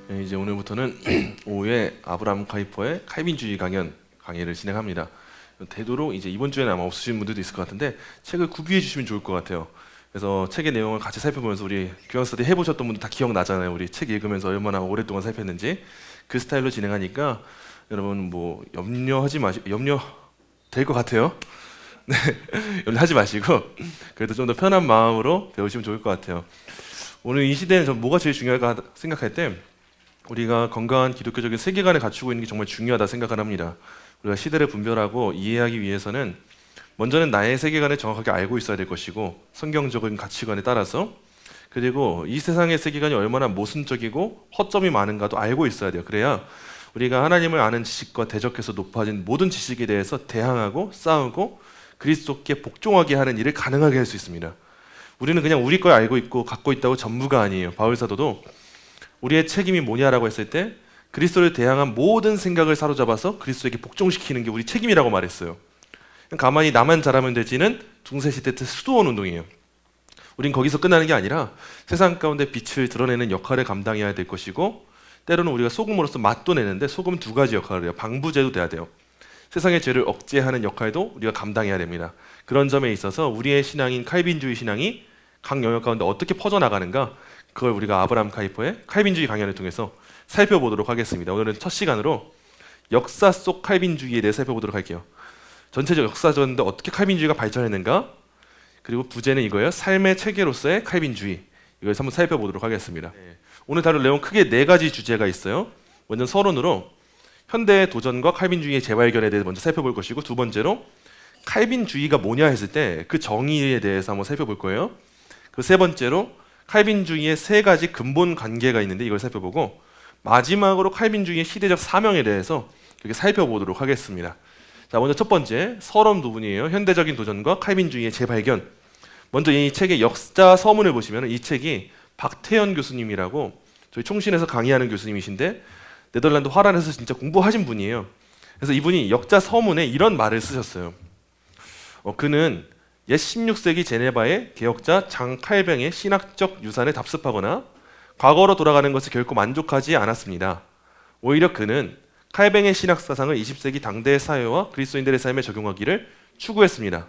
네, 이제 오늘부터는 오후에 아브라함 카이퍼의 칼빈주의 강의를 진행합니다. 되도록 이제 이번 주에는 아마 없으신 분들도 있을 것 같은데 책을 구비해 주시면 좋을 것 같아요. 그래서 책의 내용을 같이 살펴보면서 우리 교양 스터디 해보셨던 분들 다 기억나잖아요. 우리 책 읽으면서 얼마나 오랫동안 살폈는지 그 스타일로 진행하니까 여러분 뭐 염려 될 것 같아요. 네, 염려하지 마시고 그래도 좀 더 편한 마음으로 배우시면 좋을 것 같아요. 오늘 이 시대는 전 뭐가 제일 중요할까 생각할 때 우리가 건강한 기독교적인 세계관을 갖추고 있는 게 정말 중요하다 생각을 합니다. 우리가 시대를 분별하고 이해하기 위해서는 먼저는 나의 세계관을 정확하게 알고 있어야 될 것이고 성경적인 가치관에 따라서 그리고 이 세상의 세계관이 얼마나 모순적이고 허점이 많은가도 알고 있어야 돼요. 그래야 우리가 하나님을 아는 지식과 대적해서 높아진 모든 지식에 대해서 대항하고 싸우고 그리스도께 복종하게 하는 일을 가능하게 할 수 있습니다. 우리는 그냥 우리 걸 알고 있고 갖고 있다고 전부가 아니에요. 바울 사도도 우리의 책임이 뭐냐라고 했을 때 그리스도를 대항한 모든 생각을 사로잡아서 그리스도에게 복종시키는 게 우리 책임이라고 말했어요. 가만히 나만 잘하면 되지는 중세시대 때 수도원 운동이에요. 우린 거기서 끝나는 게 아니라 세상 가운데 빛을 드러내는 역할을 감당해야 될 것이고 때로는 우리가 소금으로서 맛도 내는데 소금은 두 가지 역할을 해요. 방부제도 돼야 돼요. 세상의 죄를 억제하는 역할도 우리가 감당해야 됩니다. 그런 점에 있어서 우리의 신앙인 칼빈주의 신앙이 각 영역 가운데 어떻게 퍼져나가는가 그걸 우리가 아브라함 카이퍼의 칼빈주의 강연을 통해서 살펴보도록 하겠습니다. 오늘은 첫 시간으로 역사 속 칼빈주의에 대해 살펴보도록 할게요. 전체적 역사적인데 어떻게 칼빈주의가 발전했는가 그리고 부제는 이거예요. 삶의 체계로서의 칼빈주의 이걸 한번 살펴보도록 하겠습니다. 오늘 다룰 내용 크게 네 가지 주제가 있어요. 먼저 서론으로 현대의 도전과 칼빈주의의 재발견에 대해서 먼저 살펴볼 것이고 두 번째로 칼빈주의가 뭐냐 했을 때 그 정의에 대해서 한번 살펴볼 거예요. 그리고 세 번째로 칼빈주의의 세 가지 근본 관계가 있는데 이걸 살펴보고 마지막으로 칼빈주의의 시대적 사명에 대해서 이렇게 살펴보도록 하겠습니다. 자, 먼저 첫 번째 서론 부분이에요. 현대적인 도전과 칼빈주의의 재발견. 먼저 이 책의 역사 서문을 보시면 이 책이 박태현 교수님이라고 저희 총신에서 강의하는 교수님이신데 네덜란드 화란에서 진짜 공부하신 분이에요. 그래서 이분이 역사 서문에 이런 말을 쓰셨어요. 그는 옛 16세기 제네바의 개혁자 장 칼뱅의 신학적 유산을 답습하거나 과거로 돌아가는 것을 결코 만족하지 않았습니다. 오히려 그는 칼뱅의 신학 사상을 20세기 당대의 사회와 그리스도인들의 삶에 적용하기를 추구했습니다.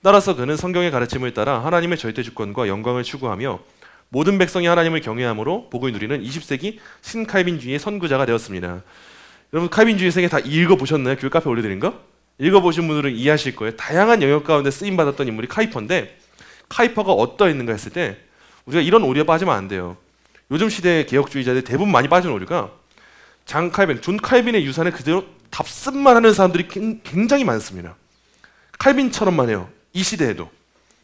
따라서 그는 성경의 가르침을 따라 하나님의 절대 주권과 영광을 추구하며 모든 백성이 하나님을 경외함으로 복을 누리는 20세기 신칼빈주의의 선구자가 되었습니다. 여러분 칼빈주의 세계 다 읽어보셨나요? 교회 카페 올려드린 거? 읽어보신 분들은 이해하실 거예요. 다양한 영역 가운데 쓰임받았던 인물이 카이퍼인데 카이퍼가 어떠했는가 했을 때 우리가 이런 오류에 빠지면 안 돼요. 요즘 시대의 개혁주의자들 대부분 많이 빠진 오류가 장 칼빈, 존 칼빈의 유산을 그대로 답습만 하는 사람들이 굉장히 많습니다. 칼빈처럼만 해요. 이 시대에도.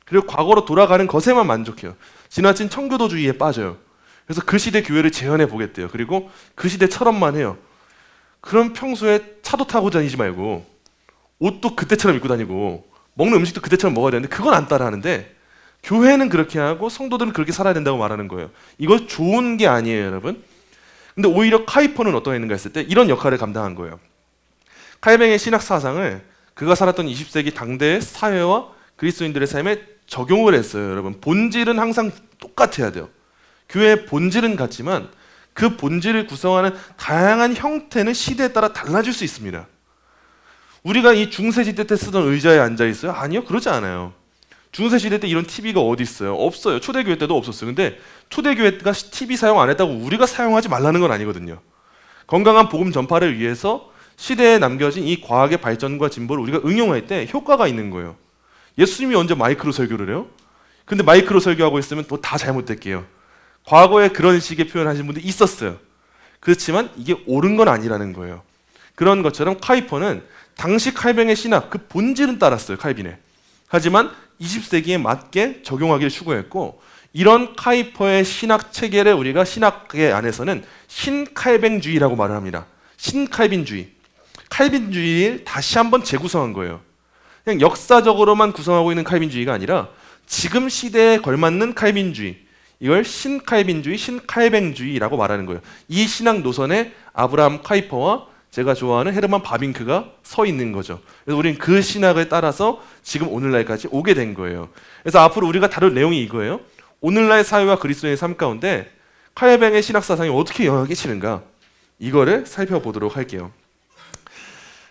그리고 과거로 돌아가는 것에만 만족해요. 지나친 청교도주의에 빠져요. 그래서 그 시대 교회를 재현해 보겠대요. 그리고 그 시대처럼만 해요. 그럼 평소에 차도 타고 다니지 말고 옷도 그때처럼 입고 다니고 먹는 음식도 그때처럼 먹어야 되는데 그건 안 따라하는데 교회는 그렇게 하고 성도들은 그렇게 살아야 된다고 말하는 거예요. 이거 좋은 게 아니에요, 여러분. 근데 오히려 카이퍼는 어떠했는가 했을 때 이런 역할을 감당한 거예요. 칼뱅의 신학 사상을 그가 살았던 20세기 당대의 사회와 그리스도인들의 삶에 적용을 했어요, 여러분. 본질은 항상 똑같아야 돼요. 교회의 본질은 같지만 그 본질을 구성하는 다양한 형태는 시대에 따라 달라질 수 있습니다. 우리가 이 중세시대 때 쓰던 의자에 앉아 있어요? 아니요, 그러지 않아요. 중세시대 때 이런 TV가 어디 있어요? 없어요. 초대교회 때도 없었어요. 근데 초대교회가 TV 사용 안 했다고 우리가 사용하지 말라는 건 아니거든요. 건강한 복음 전파를 위해서 시대에 남겨진 이 과학의 발전과 진보를 우리가 응용할 때 효과가 있는 거예요. 예수님이 언제 마이크로 설교를 해요? 근데 마이크로 설교하고 있으면 또 다 잘못될게요. 과거에 그런 식의 표현하신 분들이 있었어요. 그렇지만 이게 옳은 건 아니라는 거예요. 그런 것처럼 카이퍼는 당시 칼뱅의 신학, 그 본질은 따랐어요, 칼빈의. 하지만 20세기에 맞게 적용하기를 추구했고 이런 카이퍼의 신학 체계를 우리가 신학계 안에서는 신칼뱅주의라고 말을 합니다. 신칼빈주의. 칼빈주의를 다시 한번 재구성한 거예요. 그냥 역사적으로만 구성하고 있는 칼빈주의가 아니라 지금 시대에 걸맞는 칼빈주의, 이걸 신칼빈주의, 신칼뱅주의라고 말하는 거예요. 이 신학 노선에 아브라함 카이퍼와 제가 좋아하는 헤르만 바빙크가 서 있는 거죠. 그래서 우리는 그 신학을 따라서 지금 오늘날까지 오게 된 거예요. 그래서 앞으로 우리가 다룰 내용이 이거예요. 오늘날 사회와 그리스도의 삶 가운데 칼뱅의 신학 사상이 어떻게 영향을 끼치는가 이거를 살펴보도록 할게요.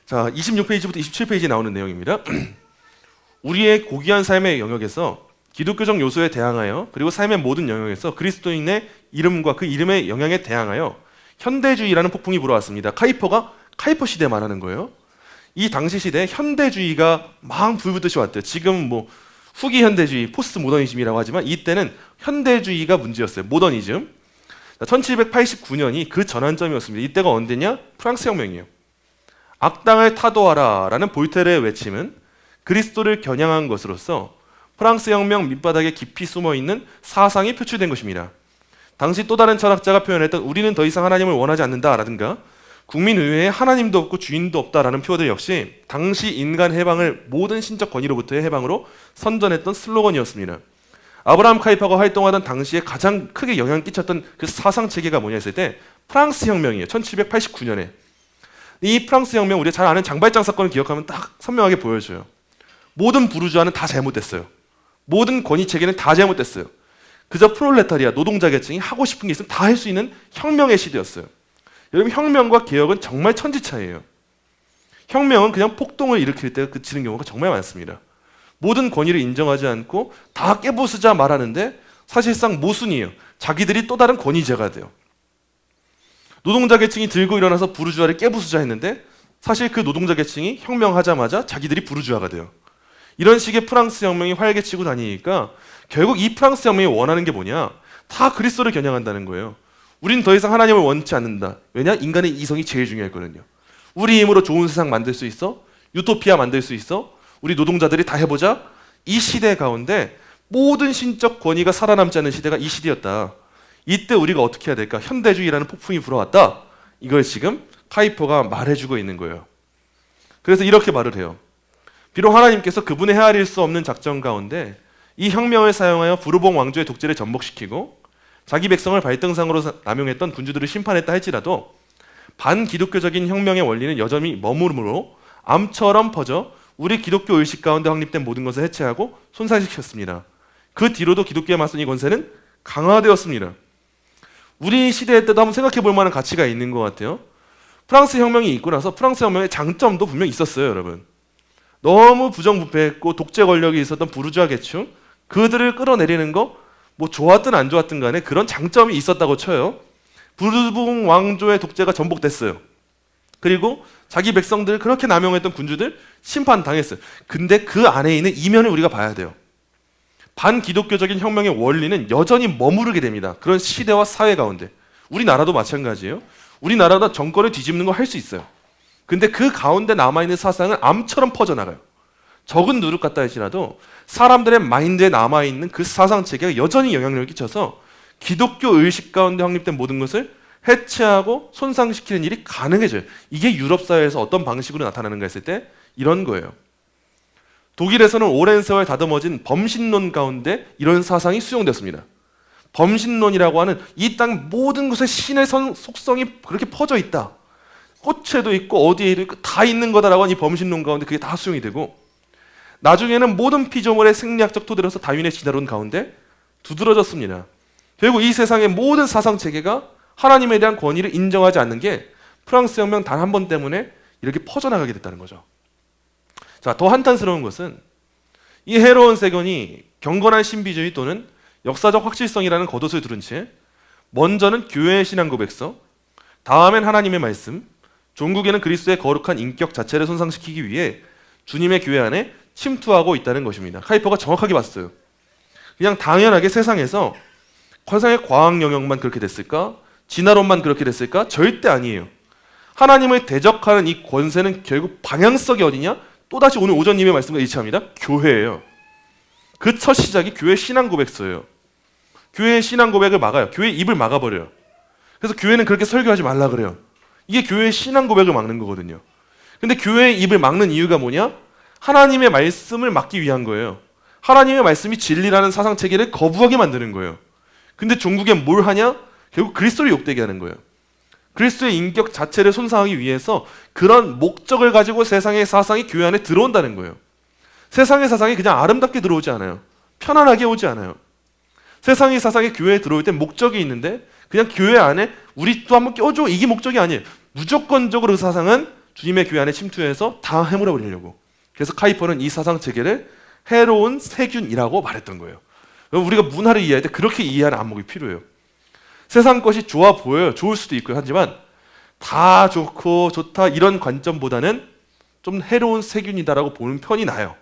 자, 26페이지부터 27페이지에 나오는 내용입니다. 우리의 고귀한 삶의 영역에서 기독교적 요소에 대항하여 그리고 삶의 모든 영역에서 그리스도인의 이름과 그 이름의 영향에 대항하여 현대주의라는 폭풍이 불어왔습니다. 카이퍼 시대 말하는 거예요. 이 당시 시대에 현대주의가 막 불붙듯이 왔대요. 지금 뭐 후기 현대주의, 포스트 모더니즘이라고 하지만 이때는 현대주의가 문제였어요. 모더니즘. 1789년이 그 전환점이었습니다. 이때가 언제냐? 프랑스 혁명이에요. 악당을 타도하라 라는 볼테르의 외침은 그리스도를 겨냥한 것으로서 프랑스 혁명 밑바닥에 깊이 숨어있는 사상이 표출된 것입니다. 당시 또 다른 철학자가 표현했던 우리는 더 이상 하나님을 원하지 않는다라든가 국민의회에 하나님도 없고 주인도 없다라는 표어들 역시 당시 인간 해방을 모든 신적 권위로부터의 해방으로 선전했던 슬로건이었습니다. 아브라함 카이퍼가 활동하던 당시에 가장 크게 영향을 끼쳤던 그 사상 체계가 뭐냐 했을 때 프랑스 혁명이에요. 1789년에. 이 프랑스 혁명 우리가 잘 아는 장발장 사건을 기억하면 딱 선명하게 보여줘요. 모든 부르주아는 다 잘못됐어요. 모든 권위 체계는 다 잘못됐어요. 그저 프롤레타리아 노동자 계층이 하고 싶은 게 있으면 다 할 수 있는 혁명의 시대였어요. 여러분 혁명과 개혁은 정말 천지차이예요. 혁명은 그냥 폭동을 일으킬 때 그치는 경우가 정말 많습니다. 모든 권위를 인정하지 않고 다 깨부수자 말하는데 사실상 모순이에요. 자기들이 또 다른 권위자가 돼요. 노동자 계층이 들고 일어나서 부르주아를 깨부수자 했는데 사실 그 노동자 계층이 혁명하자마자 자기들이 부르주아가 돼요. 이런 식의 프랑스 혁명이 활개치고 다니니까 결국 이 프랑스 혁명이 원하는 게 뭐냐? 다 그리스도를 겨냥한다는 거예요. 우린 더 이상 하나님을 원치 않는다. 왜냐? 인간의 이성이 제일 중요했거든요. 우리 힘으로 좋은 세상 만들 수 있어? 유토피아 만들 수 있어? 우리 노동자들이 다 해보자? 이 시대 가운데 모든 신적 권위가 살아남지 않는 시대가 이 시대였다. 이때 우리가 어떻게 해야 될까? 현대주의라는 폭풍이 불어왔다. 이걸 지금 카이퍼가 말해주고 있는 거예요. 그래서 이렇게 말을 해요. 비록 하나님께서 그분의 헤아릴 수 없는 작전 가운데 이 혁명을 사용하여 부르봉 왕조의 독재를 전복시키고 자기 백성을 발등상으로 남용했던 군주들을 심판했다 할지라도 반기독교적인 혁명의 원리는 여전히 머무르므로 암처럼 퍼져 우리 기독교 의식 가운데 확립된 모든 것을 해체하고 손상시켰습니다. 그 뒤로도 기독교에 맞선 이 권세는 강화되었습니다. 우리 시대 때도 한번 생각해 볼 만한 가치가 있는 것 같아요. 프랑스 혁명이 있고 나서 프랑스 혁명의 장점도 분명히 있었어요, 여러분. 너무 부정부패했고 독재 권력이 있었던 부르주아 계층 그들을 끌어내리는 거 뭐 좋았든 안 좋았든 간에 그런 장점이 있었다고 쳐요. 부르봉 왕조의 독재가 전복됐어요. 그리고 자기 백성들을 그렇게 남용했던 군주들 심판당했어요. 근데 그 안에 있는 이면을 우리가 봐야 돼요. 반기독교적인 혁명의 원리는 여전히 머무르게 됩니다. 그런 시대와 사회 가운데. 우리나라도 마찬가지예요. 우리나라도 정권을 뒤집는 거 할 수 있어요. 근데 그 가운데 남아있는 사상은 암처럼 퍼져나가요. 적은 누룩 같다 할지라도 사람들의 마인드에 남아있는 그 사상체계가 여전히 영향력을 끼쳐서 기독교 의식 가운데 확립된 모든 것을 해체하고 손상시키는 일이 가능해져요. 이게 유럽 사회에서 어떤 방식으로 나타나는가 했을 때 이런 거예요. 독일에서는 오랜 세월 다듬어진 범신론 가운데 이런 사상이 수용됐습니다. 범신론이라고 하는 이 땅 모든 곳에 신의 속성이 그렇게 퍼져 있다. 꽃에도 있고 어디에도 있고 다 있는 거다라고 하는 이 범신론 가운데 그게 다 수용이 되고 나중에는 모든 피조물의 생리학적 토대로서 다윈의 진화론 가운데 두드러졌습니다. 결국 이 세상의 모든 사상체계가 하나님에 대한 권위를 인정하지 않는 게 프랑스 혁명 단 한 번 때문에 이렇게 퍼져나가게 됐다는 거죠. 자, 더 한탄스러운 것은 이 해로운 세견이 경건한 신비주의 또는 역사적 확실성이라는 겉옷을 두른 채 먼저는 교회의 신앙 고백서, 다음엔 하나님의 말씀, 종국에는 그리스도의 거룩한 인격 자체를 손상시키기 위해 주님의 교회 안에 침투하고 있다는 것입니다. 카이퍼가 정확하게 봤어요. 그냥 당연하게 세상에서 세상의 과학 영역만 그렇게 됐을까? 진화론만 그렇게 됐을까? 절대 아니에요. 하나님을 대적하는 이 권세는 결국 방향성이 어디냐? 또다시 오늘 오전님의 말씀과 일치합니다. 교회예요. 그 첫 시작이 교회 신앙 고백서예요. 교회의 신앙 고백을 막아요. 교회의 입을 막아버려요. 그래서 교회는 그렇게 설교하지 말라 그래요. 이게 교회의 신앙 고백을 막는 거거든요. 근데 교회의 입을 막는 이유가 뭐냐? 하나님의 말씀을 막기 위한 거예요. 하나님의 말씀이 진리라는 사상체계를 거부하게 만드는 거예요. 근데 종국엔 뭘 하냐? 결국 그리스도를 욕되게 하는 거예요. 그리스도의 인격 자체를 손상하기 위해서 그런 목적을 가지고 세상의 사상이 교회 안에 들어온다는 거예요. 세상의 사상이 그냥 아름답게 들어오지 않아요. 편안하게 오지 않아요. 세상의 사상이 교회에 들어올 때 목적이 있는데 그냥 교회 안에 우리 또 한번 껴줘, 이게 목적이 아니에요. 무조건적으로 그 사상은 주님의 교회 안에 침투해서 다 해물어 버리려고. 그래서 카이퍼는 이 사상 체계를 해로운 세균이라고 말했던 거예요. 우리가 문화를 이해할 때 그렇게 이해하는 안목이 필요해요. 세상 것이 좋아 보여요. 좋을 수도 있고요. 하지만 다 좋고 좋다 이런 관점보다는 좀 해로운 세균이다라고 보는 편이 나요.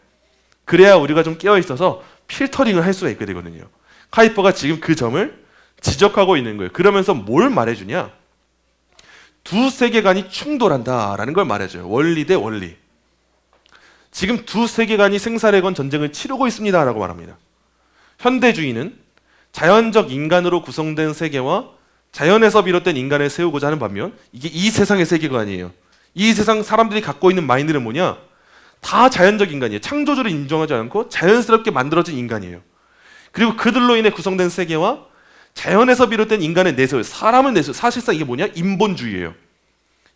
그래야 우리가 좀 깨어있어서 필터링을 할 수가 있게 되거든요. 카이퍼가 지금 그 점을 지적하고 있는 거예요. 그러면서 뭘 말해주냐? 두 세계관이 충돌한다라는 걸 말해줘요. 원리 대 원리. 지금 두 세계관이 생살에 건 전쟁을 치르고 있습니다라고 말합니다. 현대주의는 자연적 인간으로 구성된 세계와 자연에서 비롯된 인간을 세우고자 하는 반면 이게 이 세상의 세계관이에요. 이 세상 사람들이 갖고 있는 마인드는 뭐냐? 다 자연적 인간이에요. 창조주를 인정하지 않고 자연스럽게 만들어진 인간이에요. 그리고 그들로 인해 구성된 세계와 자연에서 비롯된 인간을 내세워요. 사람을 내세워요. 사실상 이게 뭐냐? 인본주의예요.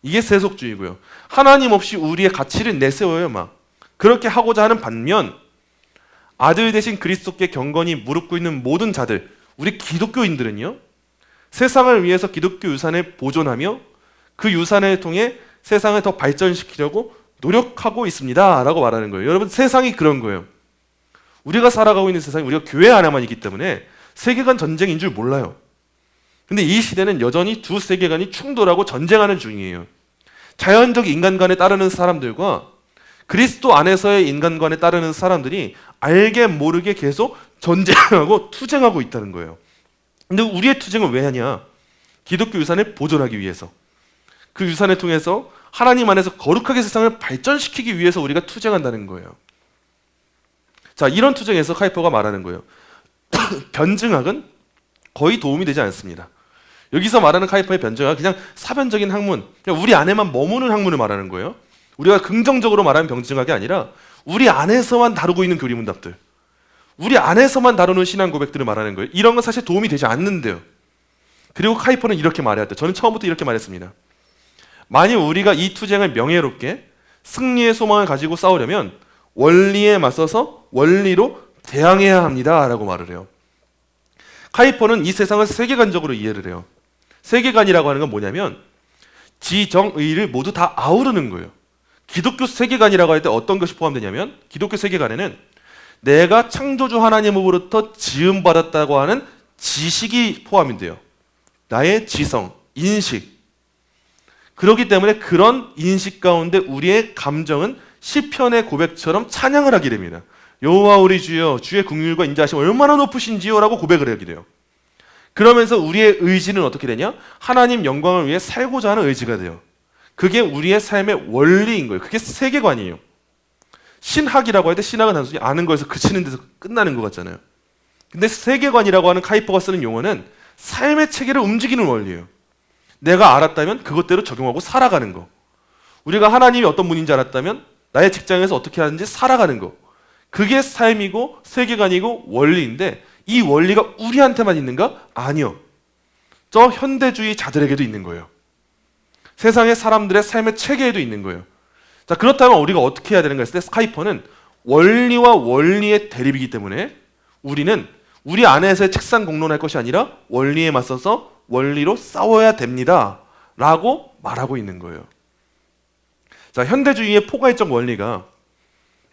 이게 세속주의고요. 하나님 없이 우리의 가치를 내세워요. 막 그렇게 하고자 하는 반면 아들 대신 그리스도께 경건히 무릎 꿇는 모든 자들, 우리 기독교인들은요, 세상을 위해서 기독교 유산을 보존하며 그 유산을 통해 세상을 더 발전시키려고 노력하고 있습니다 라고 말하는 거예요. 여러분, 세상이 그런 거예요. 우리가 살아가고 있는 세상이 우리가 교회 안에만 있기 때문에 세계관 전쟁인 줄 몰라요. 근데 이 시대는 여전히 두 세계관이 충돌하고 전쟁하는 중이에요. 자연적 인간관에 따르는 사람들과 그리스도 안에서의 인간관에 따르는 사람들이 알게 모르게 계속 전쟁하고 투쟁하고 있다는 거예요. 근데 우리의 투쟁은 왜 하냐? 기독교 유산을 보존하기 위해서. 그 유산을 통해서 하나님 안에서 거룩하게 세상을 발전시키기 위해서 우리가 투쟁한다는 거예요. 자, 이런 투쟁에서 카이퍼가 말하는 거예요. 변증학은 거의 도움이 되지 않습니다. 여기서 말하는 카이퍼의 변증학은 그냥 사변적인 학문, 그냥 우리 안에만 머무는 학문을 말하는 거예요. 우리가 긍정적으로 말하는 변증학이 아니라 우리 안에서만 다루고 있는 교리문답들, 우리 안에서만 다루는 신앙 고백들을 말하는 거예요. 이런 건 사실 도움이 되지 않는데요. 그리고 카이퍼는 이렇게 말해야 돼요. 저는 처음부터 이렇게 말했습니다. 만일 우리가 이 투쟁을 명예롭게 승리의 소망을 가지고 싸우려면 원리에 맞서서 원리로 대항해야 합니다 라고 말을 해요. 카이퍼는 이 세상을 세계관적으로 이해를 해요. 세계관이라고 하는 건 뭐냐면 지정의를 모두 다 아우르는 거예요. 기독교 세계관이라고 할 때 어떤 것이 포함되냐면 기독교 세계관에는 내가 창조주 하나님으로부터 지음받았다고 하는 지식이 포함이 돼요. 나의 지성, 인식. 그렇기 때문에 그런 인식 가운데 우리의 감정은 시편의 고백처럼 찬양을 하게 됩니다. 여호와 우리 주여, 주의 긍휼과 인자하심 얼마나 높으신지요 라고 고백을 하게 돼요. 그러면서 우리의 의지는 어떻게 되냐? 하나님 영광을 위해 살고자 하는 의지가 돼요. 그게 우리의 삶의 원리인 거예요. 그게 세계관이에요. 신학이라고 할 때 신학은 단순히 아는 거에서 그치는 데서 끝나는 것 같잖아요. 근데 세계관이라고 하는 카이퍼가 쓰는 용어는 삶의 체계를 움직이는 원리예요. 내가 알았다면 그것대로 적용하고 살아가는 거. 우리가 하나님이 어떤 분인지 알았다면 나의 직장에서 어떻게 하는지 살아가는 거. 그게 삶이고 세계관이고 원리인데 이 원리가 우리한테만 있는가? 아니요. 저 현대주의 자들에게도 있는 거예요. 세상의 사람들의 삶의 체계에도 있는 거예요. 자, 그렇다면 우리가 어떻게 해야 되는가 했을 때 스카이퍼는 원리와 원리의 대립이기 때문에 우리는 우리 안에서의 책상 공론할 것이 아니라 원리에 맞서서 원리로 싸워야 됩니다 라고 말하고 있는 거예요. 자, 현대주의의 포괄적 원리가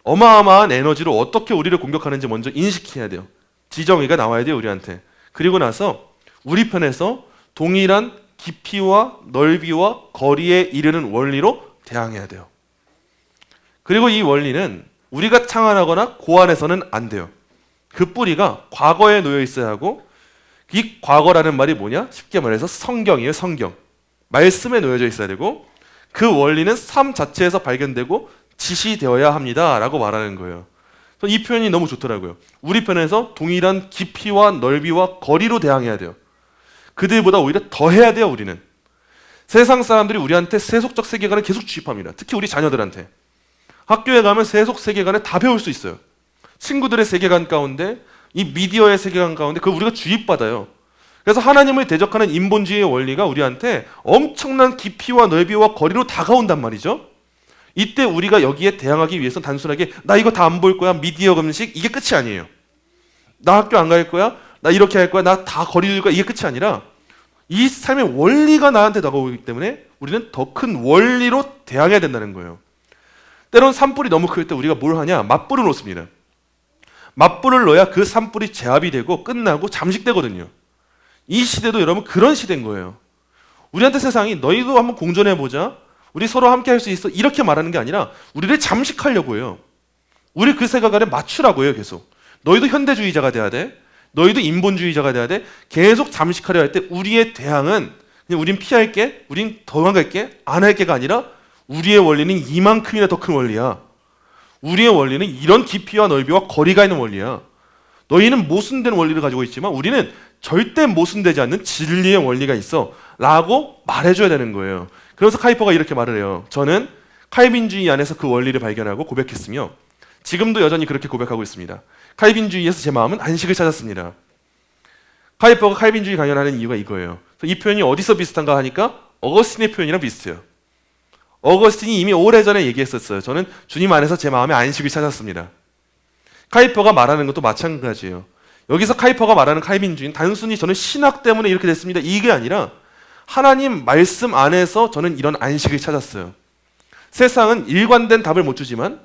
어마어마한 에너지로 어떻게 우리를 공격하는지 먼저 인식해야 돼요. 지정의가 나와야 돼요, 우리한테. 그리고 나서 우리 편에서 동일한 깊이와 넓이와 거리에 이르는 원리로 대항해야 돼요. 그리고 이 원리는 우리가 창안하거나 고안해서는 안 돼요. 그 뿌리가 과거에 놓여 있어야 하고, 이 과거라는 말이 뭐냐? 쉽게 말해서 성경이에요. 성경. 말씀에 놓여져 있어야 되고, 그 원리는 삶 자체에서 발견되고 지시되어야 합니다 라고 말하는 거예요. 이 표현이 너무 좋더라고요. 우리 편에서 동일한 깊이와 넓이와 거리로 대항해야 돼요. 그들보다 오히려 더 해야 돼요. 우리는 세상 사람들이 우리한테 세속적 세계관을 계속 주입합니다. 특히 우리 자녀들한테. 학교에 가면 세속 세계관을 다 배울 수 있어요. 친구들의 세계관 가운데, 이 미디어의 세계관 가운데 그걸 우리가 주입받아요. 그래서 하나님을 대적하는 인본주의의 원리가 우리한테 엄청난 깊이와 넓이와 거리로 다가온단 말이죠. 이때 우리가 여기에 대항하기 위해서는 단순하게 나 이거 다 안 볼 거야, 미디어 금식, 이게 끝이 아니에요. 나 학교 안 갈 거야, 나 이렇게 할 거야, 나 다 거리 둘 거야, 이게 끝이 아니라 이 삶의 원리가 나한테 다가오기 때문에 우리는 더 큰 원리로 대항해야 된다는 거예요. 때론 산불이 너무 클 때 우리가 뭘 하냐? 맞불을 놓습니다. 맞불을 넣어야 그 산불이 제압이 되고 끝나고 잠식되거든요. 이 시대도 여러분 그런 시대인 거예요. 우리한테 세상이 너희도 한번 공존해보자, 우리 서로 함께 할 수 있어, 이렇게 말하는 게 아니라 우리를 잠식하려고 해요. 우리 그 세계관에 맞추라고 해요. 계속 너희도 현대주의자가 돼야 돼, 너희도 인본주의자가 돼야 돼. 계속 잠식하려 할 때 우리의 대항은 그냥 우린 피할게, 우린 도망갈게, 안 할게가 아니라 우리의 원리는 이만큼이나 더 큰 원리야. 우리의 원리는 이런 깊이와 넓이와 거리가 있는 원리야. 너희는 모순된 원리를 가지고 있지만 우리는 절대 모순되지 않는 진리의 원리가 있어 라고 말해줘야 되는 거예요. 그래서 카이퍼가 이렇게 말을 해요. 저는 칼빈주의 안에서 그 원리를 발견하고 고백했으며 지금도 여전히 그렇게 고백하고 있습니다. 칼빈주의에서 제 마음은 안식을 찾았습니다. 카이퍼가 칼빈주의 강연하는 이유가 이거예요. 이 표현이 어디서 비슷한가 하니까 어거스틴의 표현이랑 비슷해요. 어거스틴이 이미 오래전에 얘기했었어요. 저는 주님 안에서 제 마음의 안식을 찾았습니다. 카이퍼가 말하는 것도 마찬가지예요. 여기서 카이퍼가 말하는 칼빈주의는 단순히 저는 신학 때문에 이렇게 됐습니다, 이게 아니라 하나님 말씀 안에서 저는 이런 안식을 찾았어요. 세상은 일관된 답을 못 주지만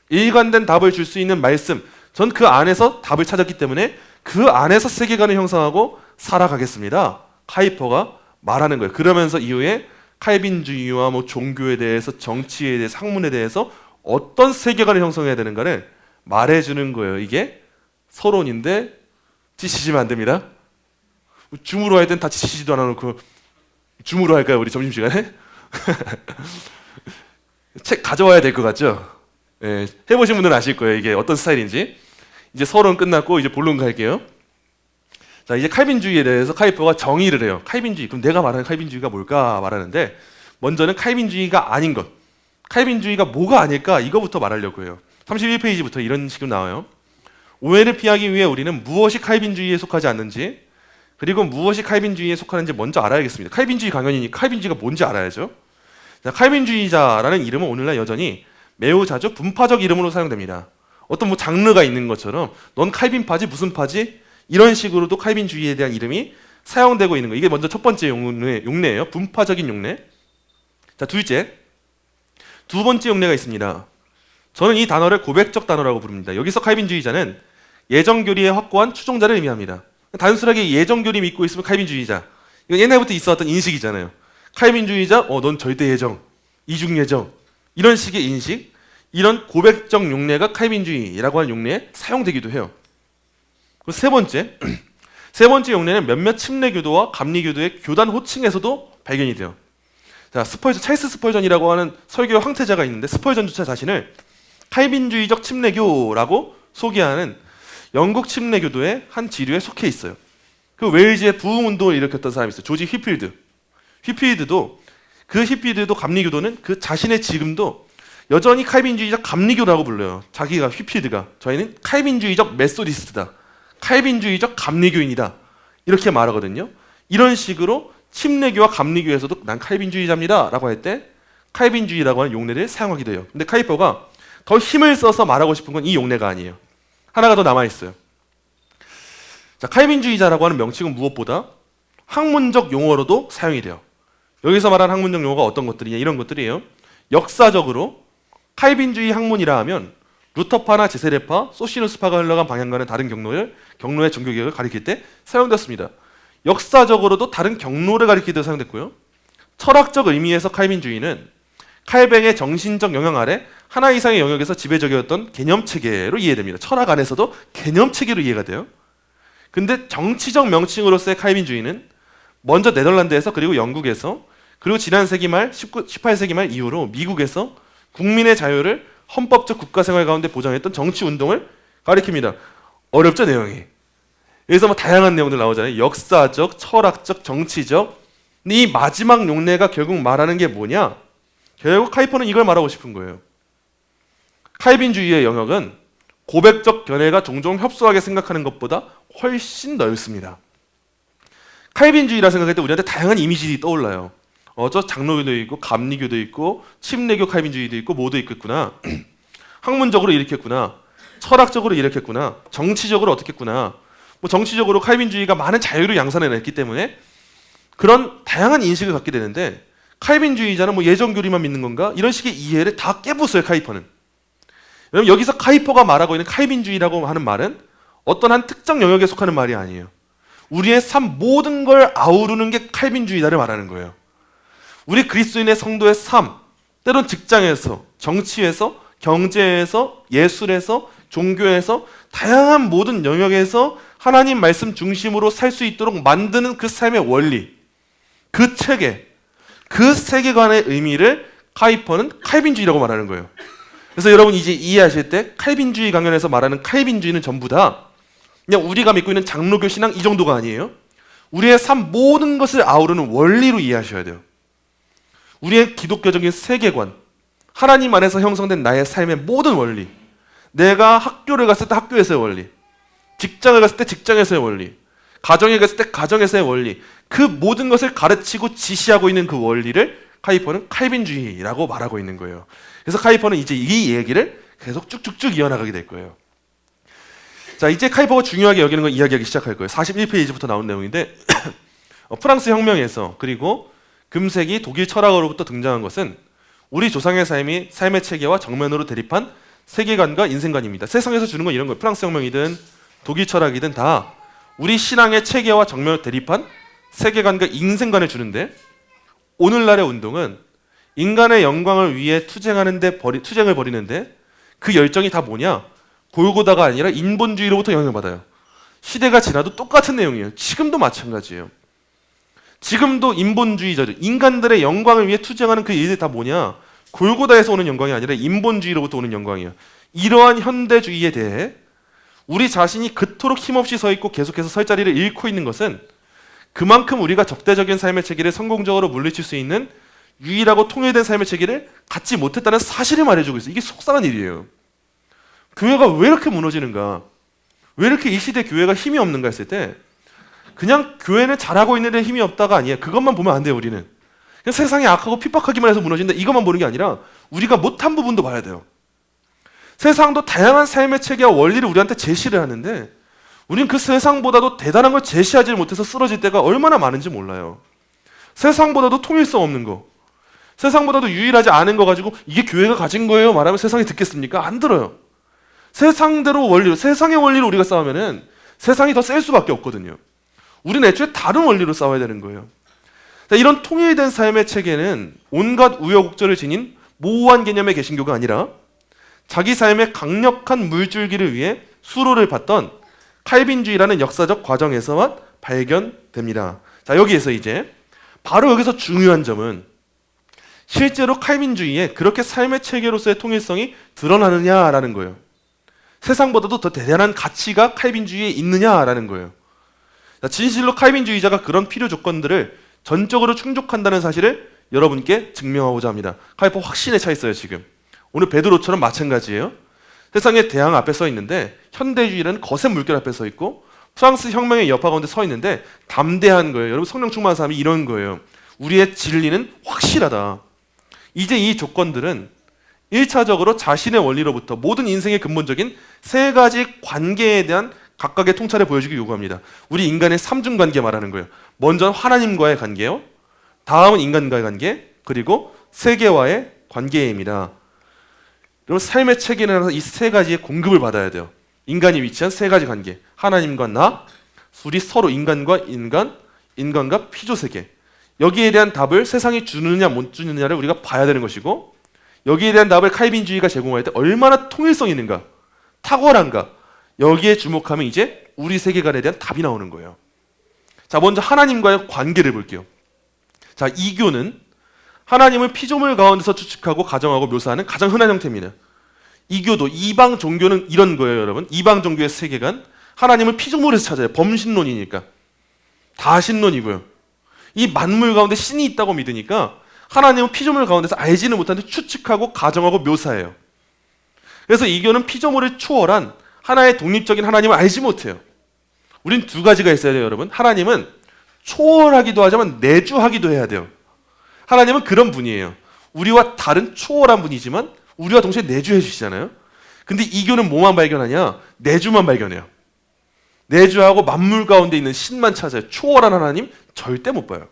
일관된 답을 줄 수 있는 말씀, 전 그 안에서 답을 찾았기 때문에 그 안에서 세계관을 형성하고 살아가겠습니다. 카이퍼가 말하는 거예요. 그러면서 이후에 칼빈주의와 뭐 종교에 대해서, 정치에 대해서, 학문에 대해서 어떤 세계관을 형성해야 되는가를 말해주는 거예요. 이게 서론인데 지치시면 안 됩니다. 줌으로 할 땐 다 지치지도 않아 놓고 줌으로 할까요? 우리 점심시간에? 책 가져와야 될 것 같죠? 예, 해보신 분들은 아실 거예요. 이게 어떤 스타일인지. 이제 서론 끝났고 이제 본론 갈게요. 자, 이제 칼빈주의에 대해서 카이퍼가 정의를 해요. 칼빈주의, 그럼 내가 말하는 칼빈주의가 뭘까 말하는데 먼저는 칼빈주의가 아닌 것, 칼빈주의가 뭐가 아닐까 이거부터 말하려고 해요. 31페이지부터 이런 식으로 나와요. 오해를 피하기 위해 우리는 무엇이 칼빈주의에 속하지 않는지, 그리고 무엇이 칼빈주의에 속하는지 먼저 알아야겠습니다. 칼빈주의 강연이니까 칼빈주의가 뭔지 알아야죠. 자, 칼빈주의자라는 이름은 오늘날 여전히 매우 자주 분파적 이름으로 사용됩니다. 어떤 뭐 장르가 있는 것처럼 넌 칼빈파지 무슨 파지? 이런 식으로도 칼빈주의에 대한 이름이 사용되고 있는 거예요. 이게 먼저 첫 번째 용례예요. 분파적인 용례. 자, 둘째. 두 번째 용례가 있습니다. 저는 이 단어를 고백적 단어라고 부릅니다. 여기서 칼빈주의자는 예정교리의 확고한 추종자를 의미합니다. 단순하게 예정교리 믿고 있으면 칼빈주의자. 이건 옛날부터 있어왔던 인식이잖아요. 칼빈주의자, 넌 절대 예정, 이중 예정, 이런 식의 인식, 이런 고백적 용례가 칼빈주의라고 하는 용례에 사용되기도 해요. 그리고 세 번째 용례는 몇몇 침례교도와 감리교도의 교단 호칭에서도 발견이 돼요. 자, 찰스 스펄전이라고 하는 설교의 황태자가 있는데 스펄전조차 자신을 칼빈주의적 침례교라고 소개하는 영국 침례교도의 한 지류에 속해 있어요. 그 웨일즈의 부흥운동을 일으켰던 사람이 있어요. 조지 휘필드. 휘필드도 감리교도는 그 자신의 지금도 여전히 칼빈주의적 감리교라고 불러요. 자기가 휘필드가 저희는 칼빈주의적 메소디스트다, 칼빈주의적 감리교인이다 이렇게 말하거든요. 이런 식으로 침례교와 감리교에서도 난 칼빈주의자입니다 라고 할 때 칼빈주의라고 하는 용례를 사용하기도 해요. 근데 카이퍼가 더 힘을 써서 말하고 싶은 건 이 용례가 아니에요. 하나가 더 남아있어요. 자, 칼빈주의자라고 하는 명칭은 무엇보다 학문적 용어로도 사용이 돼요. 여기서 말하는 학문적 용어가 어떤 것들이냐, 이런 것들이에요. 역사적으로 칼빈주의 학문이라 하면 루터파나 제세례파, 소시누스파가 흘러간 방향과는 다른 경로의 종교개혁을 가리킬 때 사용됐습니다. 역사적으로도 다른 경로를 가리킬 때 사용됐고요. 철학적 의미에서 칼빈주의는 칼뱅의 정신적 영향 아래 하나 이상의 영역에서 지배적이었던 개념체계로 이해됩니다. 철학 안에서도 개념체계로 이해가 돼요. 근데 정치적 명칭으로서의 칼빈주의는 먼저 네덜란드에서, 그리고 영국에서, 그리고 지난 세기 말 18세기 말 이후로 미국에서 국민의 자유를 헌법적 국가생활 가운데 보장했던 정치운동을 가리킵니다. 어렵죠, 내용이. 여기서 뭐 다양한 내용들 나오잖아요. 역사적, 철학적, 정치적. 근데 이 마지막 용례가 결국 말하는 게 뭐냐? 결국 카이퍼는 이걸 말하고 싶은 거예요. 칼빈주의의 영역은 고백적 견해가 종종 협소하게 생각하는 것보다 훨씬 넓습니다. 칼빈주의라 생각할 때 우리한테 다양한 이미지들이 떠올라요. 저 장로교도 있고 감리교도 있고 침례교 칼빈주의도 있고 뭐도 있겠구나. 학문적으로 이렇게 했구나. 철학적으로 이렇게 했구나. 정치적으로 어떻게 했구나. 뭐 정치적으로 칼빈주의가 많은 자유를 양산해냈기 때문에 그런 다양한 인식을 갖게 되는데 칼빈주의자는 뭐 예정 교리만 믿는 건가? 이런 식의 이해를 다 깨부숴요, 카이퍼는. 여러분 여기서 카이퍼가 말하고 있는 칼빈주의라고 하는 말은 어떤 한 특정 영역에 속하는 말이 아니에요. 우리의 삶 모든 걸 아우르는 게 칼빈주의다를 말하는 거예요. 우리 그리스도인의 성도의 삶, 때론 직장에서, 정치에서, 경제에서, 예술에서, 종교에서 다양한 모든 영역에서 하나님 말씀 중심으로 살 수 있도록 만드는 그 삶의 원리, 그 체계, 그 세계관의 의미를 카이퍼는 칼빈주의라고 말하는 거예요. 그래서 여러분 이제 이해하실 때 칼빈주의 강연에서 말하는 칼빈주의는 전부 다 그냥 우리가 믿고 있는 장로교 신앙 이 정도가 아니에요. 우리의 삶 모든 것을 아우르는 원리로 이해하셔야 돼요. 우리의 기독교적인 세계관, 하나님 안에서 형성된 나의 삶의 모든 원리, 내가 학교를 갔을 때 학교에서의 원리, 직장을 갔을 때 직장에서의 원리, 가정에 갔을 때 가정에서의 원리, 그 모든 것을 가르치고 지시하고 있는 그 원리를 카이퍼는 칼빈주의라고 말하고 있는 거예요. 그래서 카이퍼는 이제 이 얘기를 계속 쭉쭉쭉 이어나가게 될 거예요. 자, 이제 카이퍼가 중요하게 여기는 걸 이야기하기 시작할 거예요. 41페이지부터 나온 내용인데 프랑스 혁명에서 그리고 금세기 독일 철학으로부터 등장한 것은 우리 조상의 삶의 체계와 정면으로 대립한 세계관과 인생관입니다. 세상에서 주는 건 이런 거예요. 프랑스 혁명이든 독일 철학이든 다 우리 신앙의 체계와 정면으로 대립한 세계관과 인생관을 주는데 오늘날의 운동은 인간의 영광을 위해 투쟁을 벌이는데 그 열정이 다 뭐냐? 골고다가 아니라 인본주의로부터 영향을 받아요. 시대가 지나도 똑같은 내용이에요. 지금도 마찬가지예요. 지금도 인본주의자들, 인간들의 영광을 위해 투쟁하는 그 일들이 다 뭐냐? 골고다에서 오는 영광이 아니라 인본주의로부터 오는 영광이에요. 이러한 현대주의에 대해 우리 자신이 그토록 힘없이 서 있고 계속해서 설 자리를 잃고 있는 것은 그만큼 우리가 적대적인 삶의 체계를 성공적으로 물리칠 수 있는 유일하고 통일된 삶의 체계를 갖지 못했다는 사실을 말해주고 있어요. 이게 속상한 일이에요. 교회가 왜 이렇게 무너지는가? 왜 이렇게 이 시대 교회가 힘이 없는가 했을 때 그냥 교회는 잘하고 있는데 힘이 없다가 아니에요. 그것만 보면 안 돼요. 우리는 그냥 세상이 악하고 핍박하기만 해서 무너진다 이것만 보는 게 아니라 우리가 못한 부분도 봐야 돼요. 세상도 다양한 삶의 체계와 원리를 우리한테 제시를 하는데 우린 그 세상보다도 대단한 걸 제시하지 못해서 쓰러질 때가 얼마나 많은지 몰라요. 세상보다도 통일성 없는 거, 세상보다도 유일하지 않은 거 가지고 이게 교회가 가진 거예요 말하면 세상이 듣겠습니까? 안 들어요. 세상대로 원리로, 세상의 원리로 우리가 싸우면은 세상이 더 셀 수밖에 없거든요. 우리는 애초에 다른 원리로 싸워야 되는 거예요. 이런 통일된 삶의 체계는 온갖 우여곡절을 지닌 모호한 개념의 개신교가 아니라 자기 삶의 강력한 물줄기를 위해 수로를 팠던 칼빈주의라는 역사적 과정에서만 발견됩니다. 자, 여기에서 이제 바로 여기서 중요한 점은 실제로 칼빈주의에 그렇게 삶의 체계로서의 통일성이 드러나느냐라는 거예요. 세상보다도 더 대단한 가치가 칼빈주의에 있느냐라는 거예요. 자, 진실로 칼빈주의자가 그런 필요 조건들을 전적으로 충족한다는 사실을 여러분께 증명하고자 합니다. 카이퍼 확신에 차 있어요. 지금 오늘 베드로처럼 마찬가지예요. 세상의 대항 앞에 서 있는데 현대주의라는 거센 물결 앞에 서 있고 프랑스 혁명의 여파 가운데 서 있는데 담대한 거예요. 여러분 성령 충만한 사람이 이런 거예요. 우리의 진리는 확실하다. 이제 이 조건들은 1차적으로 자신의 원리로부터 모든 인생의 근본적인 세 가지 관계에 대한 각각의 통찰을 보여주기 요구합니다. 우리 인간의 삼중관계 말하는 거예요. 먼저 하나님과의 관계요, 다음은 인간과의 관계, 그리고 세계와의 관계입니다. 여러분 삶의 체계는 이 세 가지의 공급을 받아야 돼요. 인간이 위치한 세 가지 관계, 하나님과 나, 우리 서로 인간과 인간, 인간과 피조세계. 여기에 대한 답을 세상이 주느냐 못 주느냐를 우리가 봐야 되는 것이고 여기에 대한 답을 칼빈주의가 제공할 때 얼마나 통일성이 있는가, 탁월한가, 여기에 주목하면 이제 우리 세계관에 대한 답이 나오는 거예요. 자, 먼저 하나님과의 관계를 볼게요. 자, 이교는 하나님을 피조물 가운데서 추측하고 가정하고 묘사하는 가장 흔한 형태입니다. 이교도 이방 종교는 이런 거예요, 여러분. 이방 종교의 세계관, 하나님을 피조물에서 찾아요. 범신론이니까 다신론이고요. 이 만물 가운데 신이 있다고 믿으니까 하나님은 피조물 가운데서 알지는 못하는데 추측하고 가정하고 묘사해요. 그래서 이교는 피조물을 초월한 하나의 독립적인 하나님을 알지 못해요. 우린 두 가지가 있어야 돼요, 여러분. 하나님은 초월하기도 하지만 내주하기도 해야 돼요. 하나님은 그런 분이에요. 우리와 다른 초월한 분이지만 우리와 동시에 내주해 주시잖아요. 근데 이교는 뭐만 발견하냐? 내주만 발견해요. 내주하고 만물 가운데 있는 신만 찾아요. 초월한 하나님 절대 못 봐요.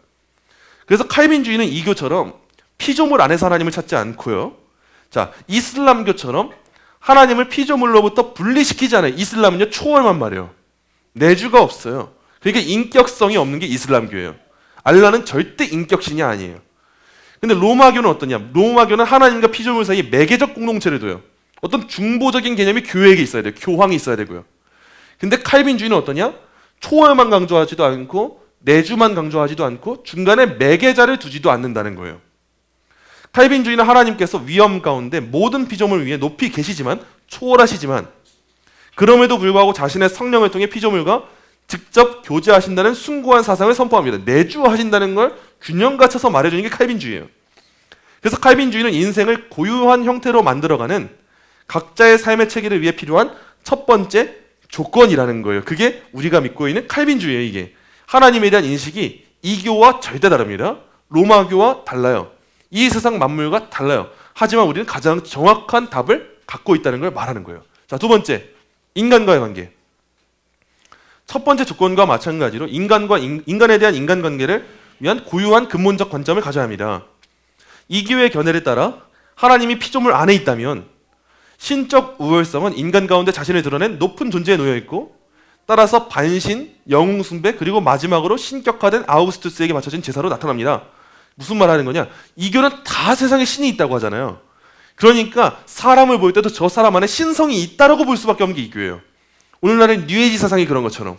그래서 칼빈주의는 이교처럼 피조물 안에서 하나님을 찾지 않고요. 자, 이슬람교처럼 하나님을 피조물로부터 분리시키지 않아요. 이슬람은요, 초월만 말이에요. 내주가 없어요. 그러니까 인격성이 없는 게 이슬람교예요. 알라는 절대 인격신이 아니에요. 근데 로마교는 어떠냐? 로마교는 하나님과 피조물 사이에 매개적 공동체를 둬요. 어떤 중보적인 개념이 교회에게 있어야 돼요. 교황이 있어야 되고요. 근데 칼빈주의는 어떠냐? 초월만 강조하지도 않고 내주만 강조하지도 않고 중간에 매개자를 두지도 않는다는 거예요. 칼빈주의는 하나님께서 위험 가운데 모든 피조물 위에 높이 계시지만 초월하시지만 그럼에도 불구하고 자신의 성령을 통해 피조물과 직접 교제하신다는 숭고한 사상을 선포합니다. 내주하신다는 걸 균형 갖춰서 말해주는 게 칼빈주의예요. 그래서 칼빈주의는 인생을 고유한 형태로 만들어가는 각자의 삶의 체계를 위해 필요한 첫 번째 조건이라는 거예요. 그게 우리가 믿고 있는 칼빈주의예요. 이게 하나님에 대한 인식이 이교와 절대 다릅니다. 로마교와 달라요. 이 세상 만물과 달라요. 하지만 우리는 가장 정확한 답을 갖고 있다는 걸 말하는 거예요. 자, 두 번째, 인간과의 관계. 첫 번째 조건과 마찬가지로 인간에 대한 인간관계를 위한 고유한 근본적 관점을 가져야 합니다. 이교의 견해를 따라 하나님이 피조물 안에 있다면 신적 우월성은 인간 가운데 자신을 드러낸 높은 존재에 놓여 있고 따라서 반신, 영웅 숭배 그리고 마지막으로 신격화된 아우구스투스에게 바쳐진 제사로 나타납니다. 무슨 말 하는 거냐? 이교는 다 세상에 신이 있다고 하잖아요. 그러니까 사람을 볼 때도 저 사람 안에 신성이 있다라고 볼 수밖에 없는 게 이교예요. 오늘날은 뉴에이지 사상이 그런 것처럼.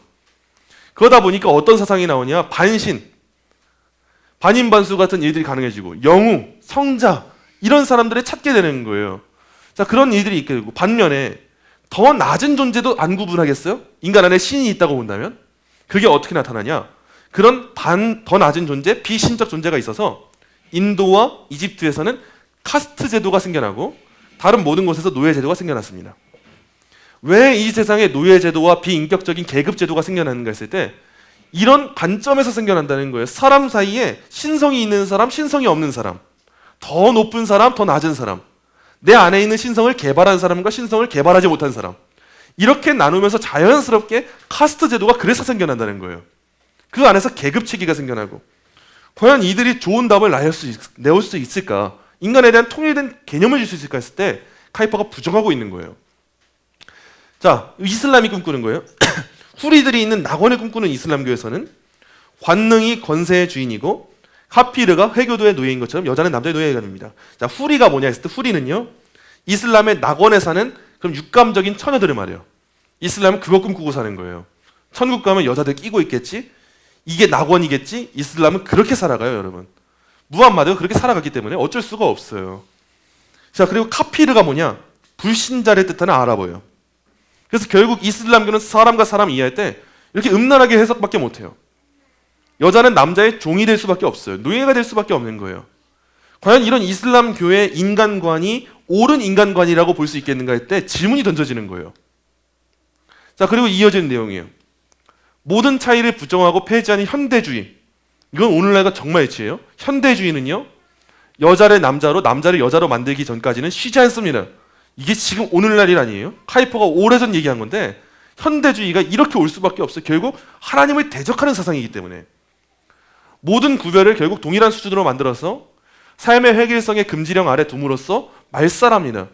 그러다 보니까 어떤 사상이 나오냐? 반신, 반인반수 같은 일들이 가능해지고 영웅, 성자 이런 사람들을 찾게 되는 거예요. 자, 그런 일들이 있게 되고 반면에 더 낮은 존재도 안 구분하겠어요? 인간 안에 신이 있다고 본다면? 그게 어떻게 나타나냐? 그런 더 낮은 존재, 비신적 존재가 있어서 인도와 이집트에서는 카스트 제도가 생겨나고 다른 모든 곳에서 노예 제도가 생겨났습니다. 왜 이 세상에 노예 제도와 비인격적인 계급 제도가 생겨나는가 했을 때 이런 관점에서 생겨난다는 거예요. 사람 사이에 신성이 있는 사람, 신성이 없는 사람, 더 높은 사람, 더 낮은 사람, 내 안에 있는 신성을 개발한 사람과 신성을 개발하지 못한 사람, 이렇게 나누면서 자연스럽게 카스트 제도가 그래서 생겨난다는 거예요. 그 안에서 계급 체계가 생겨나고 과연 이들이 좋은 답을 내올 수 있을까? 인간에 대한 통일된 개념을 줄 수 있을까 했을 때 카이퍼가 부정하고 있는 거예요. 자, 이슬람이 꿈꾸는 거예요. 후리들이 있는 낙원을 꿈꾸는 이슬람교에서는 관능이 권세의 주인이고 카피르가 회교도의 노예인 것처럼 여자는 남자의 노예가 됩니다. 자, 후리가 뭐냐 했을 때 후리는요, 이슬람의 낙원에 사는 그럼 육감적인 처녀들을 말해요. 이슬람은 그거 꿈꾸고 사는 거예요. 천국 가면 여자들 끼고 있겠지? 이게 낙원이겠지? 이슬람은 그렇게 살아가요, 여러분. 무함마드가 그렇게 살아갔기 때문에 어쩔 수가 없어요. 자, 그리고 카피르가 뭐냐? 불신자를 뜻하는 아랍어예요. 그래서 결국 이슬람교는 사람과 사람 이해할 때 이렇게 음란하게 해석밖에 못해요. 여자는 남자의 종이 될 수밖에 없어요. 노예가 될 수밖에 없는 거예요. 과연 이런 이슬람교의 인간관이 옳은 인간관이라고 볼 수 있겠는가 할 때 질문이 던져지는 거예요. 자, 그리고 이어지는 내용이에요. 모든 차이를 부정하고 폐지하는 현대주의. 이건 오늘날과 정말 일치해요. 현대주의는요, 여자를 남자로, 남자를 여자로 만들기 전까지는 쉬지 않습니다. 이게 지금 오늘날이 아니에요. 카이퍼가 오래전 얘기한 건데 현대주의가 이렇게 올 수밖에 없어요. 결국 하나님을 대적하는 사상이기 때문에 모든 구별을 결국 동일한 수준으로 만들어서 삶의 획일성의 금지령 아래 둠으로써 말살합니다.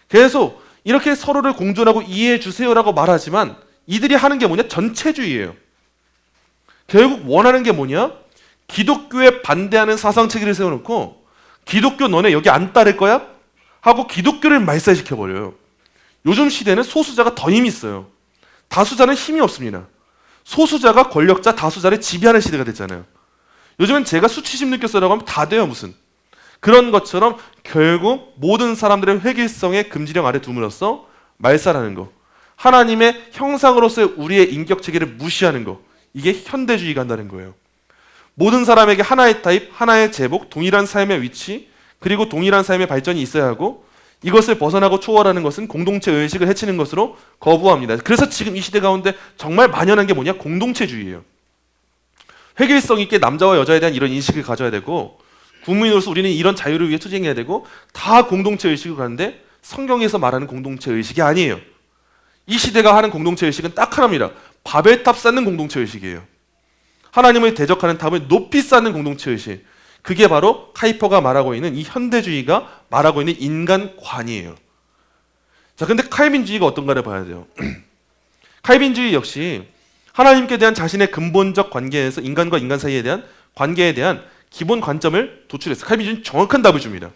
계속 이렇게 서로를 공존하고 이해해 주세요라고 말하지만 이들이 하는 게 뭐냐? 전체주의예요. 결국 원하는 게 뭐냐? 기독교에 반대하는 사상체계를 세워놓고 기독교 너네 여기 안 따를 거야? 하고 기독교를 말살시켜버려요. 요즘 시대는 소수자가 더 힘이 있어요. 다수자는 힘이 없습니다. 소수자가 권력자 다수자를 지배하는 시대가 됐잖아요. 요즘은 제가 수치심 느꼈어라고 하면 다 돼요. 무슨 그런 것처럼 결국 모든 사람들의 획일성의 금지령 아래 둠으로써 말살하는 거, 하나님의 형상으로서의 우리의 인격체계를 무시하는 거, 이게 현대주의가 한다는 거예요. 모든 사람에게 하나의 타입, 하나의 제복, 동일한 삶의 위치, 그리고 동일한 삶의 발전이 있어야 하고 이것을 벗어나고 초월하는 것은 공동체 의식을 해치는 것으로 거부합니다. 그래서 지금 이 시대 가운데 정말 만연한 게 뭐냐? 공동체주의예요. 획일성 있게 남자와 여자에 대한 이런 인식을 가져야 되고 국민으로서 우리는 이런 자유를 위해 투쟁해야 되고 다 공동체 의식을 가는데 성경에서 말하는 공동체 의식이 아니에요. 이 시대가 하는 공동체 의식은 딱 하나입니다. 바벨탑 쌓는 공동체 의식이에요. 하나님을 대적하는 탑을 높이 쌓는 공동체 의식. 그게 바로 카이퍼가 말하고 있는 이 현대주의가 말하고 있는 인간관이에요. 자, 근데 칼빈주의가 어떤가를 봐야 돼요. 칼빈주의 역시 하나님께 대한 자신의 근본적 관계에서 인간과 인간 사이에 대한 관계에 대한 기본 관점을 도출해서 칼빈주의는 정확한 답을 줍니다.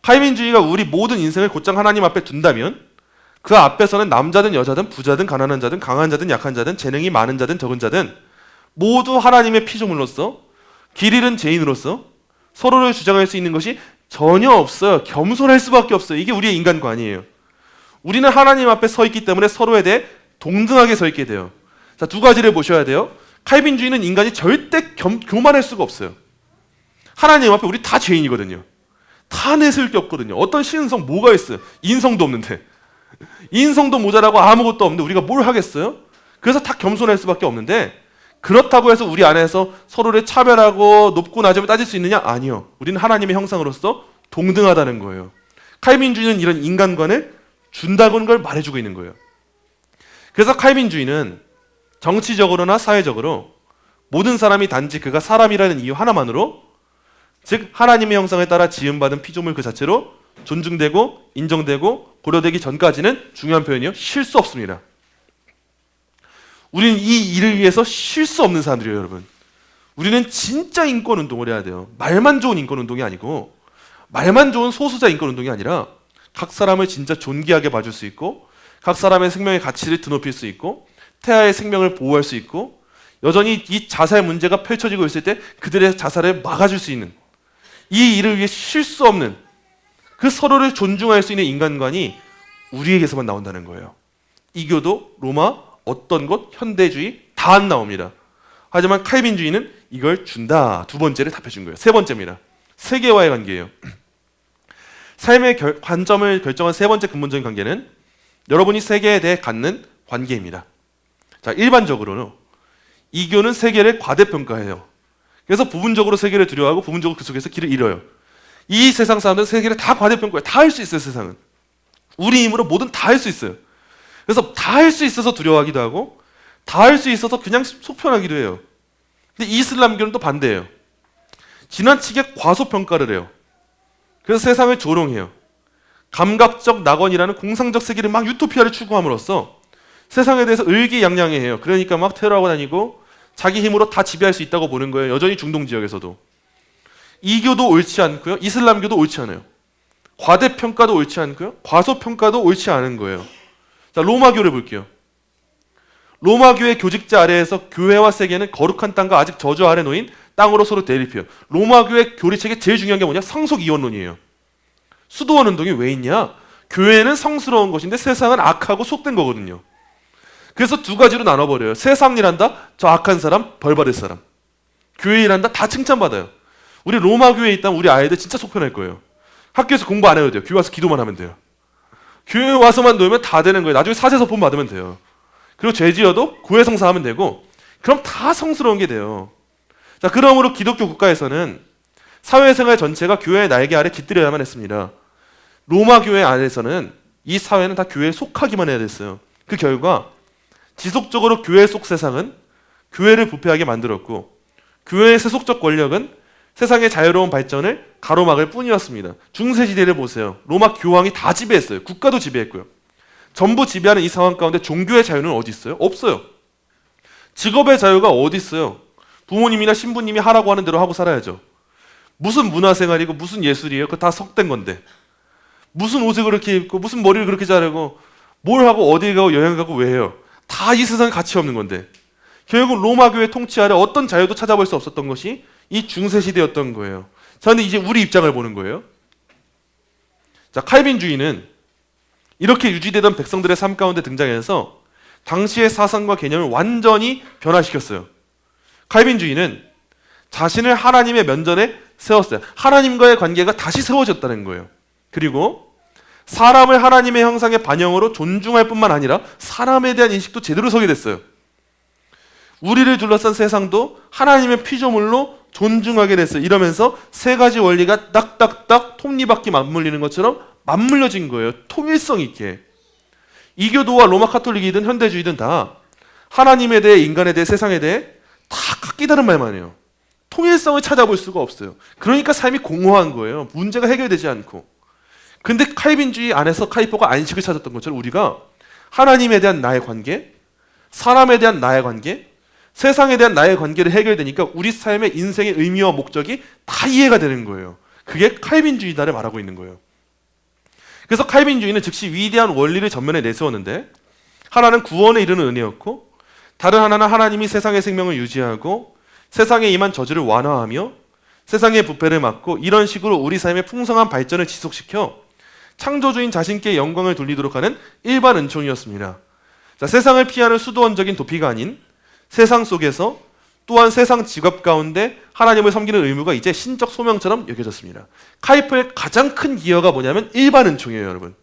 칼빈주의가 우리 모든 인생을 곧장 하나님 앞에 둔다면 그 앞에서는 남자든 여자든 부자든 가난한 자든 강한 자든 약한 자든 재능이 많은 자든 적은 자든 모두 하나님의 피조물로서 길 잃은 죄인으로서 서로를 주장할 수 있는 것이 전혀 없어요. 겸손할 수밖에 없어요. 이게 우리의 인간관이에요. 우리는 하나님 앞에 서 있기 때문에 서로에 대해 동등하게 서 있게 돼요. 자, 두 가지를 보셔야 돼요. 칼빈주의는 인간이 절대 교만할 수가 없어요. 하나님 앞에 우리 다 죄인이거든요. 다 내세울 게 없거든요. 어떤 신성 뭐가 있어요? 인성도 없는데. 인성도 모자라고 아무것도 없는데 우리가 뭘 하겠어요? 그래서 다 겸손할 수밖에 없는데 그렇다고 해서 우리 안에서 서로를 차별하고 높고 낮음을 따질 수 있느냐? 아니요. 우리는 하나님의 형상으로서 동등하다는 거예요. 칼빈주의는 이런 인간관을 준다는 걸 말해주고 있는 거예요. 그래서 칼빈주의는 정치적으로나 사회적으로 모든 사람이 단지 그가 사람이라는 이유 하나만으로, 즉 하나님의 형상에 따라 지음받은 피조물 그 자체로 존중되고 인정되고 고려되기 전까지는, 중요한 표현이요, 쉴 수 없습니다. 우리는 이 일을 위해서 쉴 수 없는 사람들이에요, 여러분. 우리는 진짜 인권운동을 해야 돼요. 말만 좋은 인권운동이 아니고, 말만 좋은 소수자 인권운동이 아니라 각 사람을 진짜 존귀하게 봐줄 수 있고, 각 사람의 생명의 가치를 드높일 수 있고, 태아의 생명을 보호할 수 있고, 여전히 이 자살 문제가 펼쳐지고 있을 때 그들의 자살을 막아줄 수 있는, 이 일을 위해 쉴 수 없는 그 서로를 존중할 수 있는 인간관이 우리에게서만 나온다는 거예요. 이교도, 로마, 어떤 것, 현대주의 다 안 나옵니다. 하지만 칼빈주의는 이걸 준다. 두 번째를 답해준 거예요. 세 번째입니다. 세계와의 관계예요. 삶의 관점을 결정한 세 번째 근본적인 관계는 여러분이 세계에 대해 갖는 관계입니다. 자, 일반적으로는 이교는 세계를 과대평가해요. 그래서 부분적으로 세계를 두려워하고 부분적으로 그 속에서 길을 잃어요. 이 세상 사람들은 세계를 다 과대평가해요. 다 할 수 있어요, 세상은. 우리 힘으로 뭐든 다 할 수 있어요. 그래서 다 할 수 있어서 두려워하기도 하고 다 할 수 있어서 그냥 속편하기도 해요. 근데 이슬람교는 또 반대예요. 지나치게 과소평가를 해요. 그래서 세상을 조롱해요. 감각적 낙원이라는 공상적 세계를 막 유토피아를 추구함으로써 세상에 대해서 의기양양해요. 그러니까 막 테러하고 다니고 자기 힘으로 다 지배할 수 있다고 보는 거예요. 여전히 중동 지역에서도. 이교도 옳지 않고요. 이슬람교도 옳지 않아요. 과대평가도 옳지 않고요. 과소평가도 옳지 않은 거예요. 자, 로마교를 볼게요. 로마교의 교직자 아래에서 교회와 세계는 거룩한 땅과 아직 저주 아래 놓인 땅으로 서로 대립해요. 로마교의 교리책에 제일 중요한 게 뭐냐? 성속이원론이에요. 수도원 운동이 왜 있냐? 교회는 성스러운 것인데 세상은 악하고 속된 거거든요. 그래서 두 가지로 나눠버려요. 세상 일한다? 저 악한 사람, 벌 받을 사람. 교회 일한다? 다 칭찬받아요. 우리 로마교회에 있다면 우리 아이들 진짜 속편할 거예요. 학교에서 공부 안 해도 돼요. 교회 와서 기도만 하면 돼요. 교회 와서만 놀면 다 되는 거예요. 나중에 사제서폰 받으면 돼요. 그리고 죄 지어도 고해성사 하면 되고, 그럼 다 성스러운 게 돼요. 자, 그러므로 기독교 국가에서는 사회생활 전체가 교회의 날개 아래 깃들여야만 했습니다. 로마 교회 안에서는 이 사회는 다 교회에 속하기만 해야 됐어요. 그 결과 지속적으로 교회 속 세상은 교회를 부패하게 만들었고, 교회의 세속적 권력은 세상의 자유로운 발전을 가로막을 뿐이었습니다. 중세시대를 보세요. 로마 교황이 다 지배했어요. 국가도 지배했고요. 전부 지배하는 이 상황 가운데 종교의 자유는 어디 있어요? 없어요. 직업의 자유가 어디 있어요? 부모님이나 신부님이 하라고 하는 대로 하고 살아야죠. 무슨 문화생활이고 무슨 예술이에요? 그거 다 속된 건데. 무슨 옷을 그렇게 입고 무슨 머리를 그렇게 자르고 뭘 하고 어디 가고 여행 가고 왜 해요? 다 이 세상에 가치 없는 건데. 결국 로마 교회 통치 아래 어떤 자유도 찾아볼 수 없었던 것이 이 중세시대였던 거예요. 자, 근데 이제 우리 입장을 보는 거예요. 자, 칼빈주의는 이렇게 유지되던 백성들의 삶 가운데 등장해서 당시의 사상과 개념을 완전히 변화시켰어요. 칼빈주의는 자신을 하나님의 면전에 세웠어요. 하나님과의 관계가 다시 세워졌다는 거예요. 그리고 사람을 하나님의 형상의 반영으로 존중할 뿐만 아니라 사람에 대한 인식도 제대로 서게 됐어요. 우리를 둘러싼 세상도 하나님의 피조물로 존중하게 됐어요. 이러면서 세 가지 원리가 딱딱딱 톱니바퀴 맞물리는 것처럼 맞물려진 거예요. 통일성 있게. 이교도와 로마 카톨릭이든 현대주의든 다 하나님에 대해, 인간에 대해, 세상에 대해 다 각기 다른 말만 해요. 통일성을 찾아볼 수가 없어요. 그러니까 삶이 공허한 거예요. 문제가 해결되지 않고. 근데 칼빈주의 안에서 카이퍼가 안식을 찾았던 것처럼 우리가 하나님에 대한 나의 관계, 사람에 대한 나의 관계, 세상에 대한 나의 관계를 해결되니까 우리 삶의 인생의 의미와 목적이 다 이해가 되는 거예요. 그게 칼빈주의다를 말하고 있는 거예요. 그래서 칼빈주의는 즉시 위대한 원리를 전면에 내세웠는데, 하나는 구원에 이르는 은혜였고, 다른 하나는 하나님이 세상의 생명을 유지하고 세상에 임한 저주를 완화하며 세상의 부패를 막고 이런 식으로 우리 삶의 풍성한 발전을 지속시켜 창조주인 자신께 영광을 돌리도록 하는 일반 은총이었습니다. 자, 세상을 피하는 수도원적인 도피가 아닌 세상 속에서 또한 세상 직업 가운데 하나님을 섬기는 의무가 이제 신적 소명처럼 여겨졌습니다. 카이퍼의 가장 큰 기여가 뭐냐면 일반 은총이에요, 여러분.